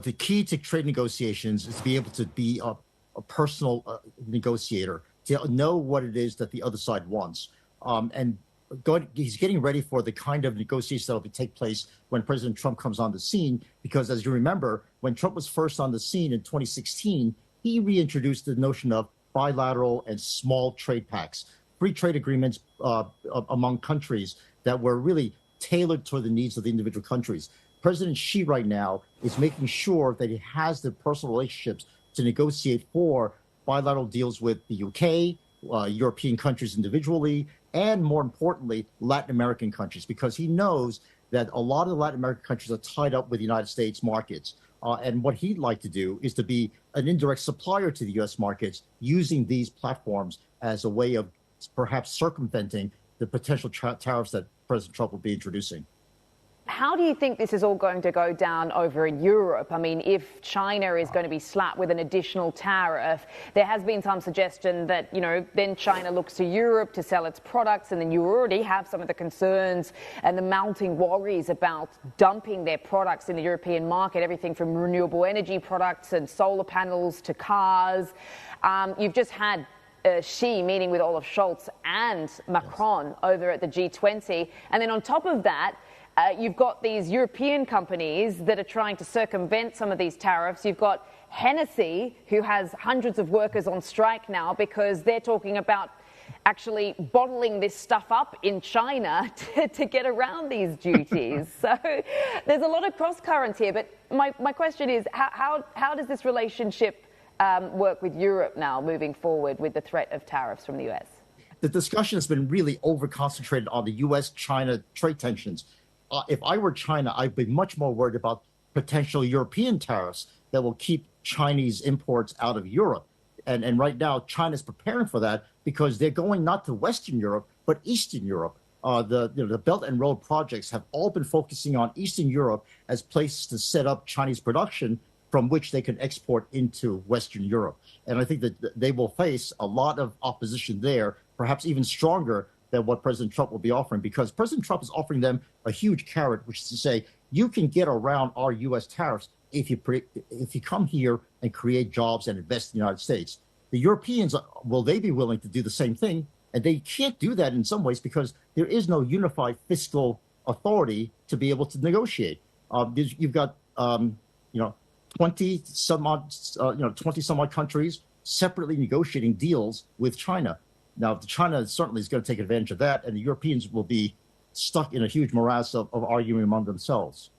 the key to trade negotiations is to be able to be a personal negotiator, to know what it is that the other side wants. And he's getting ready for the kind of negotiations that will take place when President Trump comes on the scene, because as you remember, when Trump was first on the scene in 2016, he reintroduced the notion of bilateral and small trade pacts, free trade agreements among countries that were really tailored toward the needs of the individual countries. President Xi right now is making sure that he has the personal relationships to negotiate for bilateral deals with the UK, European countries individually, and more importantly, Latin American countries, because he knows that a lot of the Latin American countries are tied up with the United States markets. And what he'd like to do is to be an indirect supplier to the U.S. markets using these platforms as a way of perhaps circumventing the potential tariffs that President Trump will be introducing. How do you think this is all going to go down over in Europe? I mean, if China is going to be slapped with an additional tariff, there has been some suggestion that, then China looks to Europe to sell its products, and then you already have some of the concerns and the mounting worries about dumping their products in the European market, everything from renewable energy products and solar panels to cars. You've just had Xi meeting with Olaf Scholz and Macron over at the G20. And then on top of that, you've got these European companies that are trying to circumvent some of these tariffs. You've got Hennessy, who has hundreds of workers on strike now because they're talking about actually bottling this stuff up in China to get around these duties. So there's a lot of cross currents here. But my question is, how does this relationship work with Europe now moving forward with the threat of tariffs from the US? The discussion has been really over-concentrated on the US-China trade tensions. If I were China, I'd be much more worried about potential European tariffs that will keep Chinese imports out of Europe. And right now, China's preparing for that because they're going not to Western Europe, but Eastern Europe. The Belt and Road projects have all been focusing on Eastern Europe as places to set up Chinese production from which they can export into Western Europe. And I think that they will face a lot of opposition there, perhaps even stronger than what President Trump will be offering, because President Trump is offering them a huge carrot, which is to say, you can get around our U.S. tariffs if you come here and create jobs and invest in the United States. The Europeans, will they be willing to do the same thing? And they can't do that in some ways because there is no unified fiscal authority to be able to negotiate. You've got 20 some odd countries separately negotiating deals with China. Now, China certainly is going to take advantage of that, and the Europeans will be stuck in a huge morass of arguing among themselves.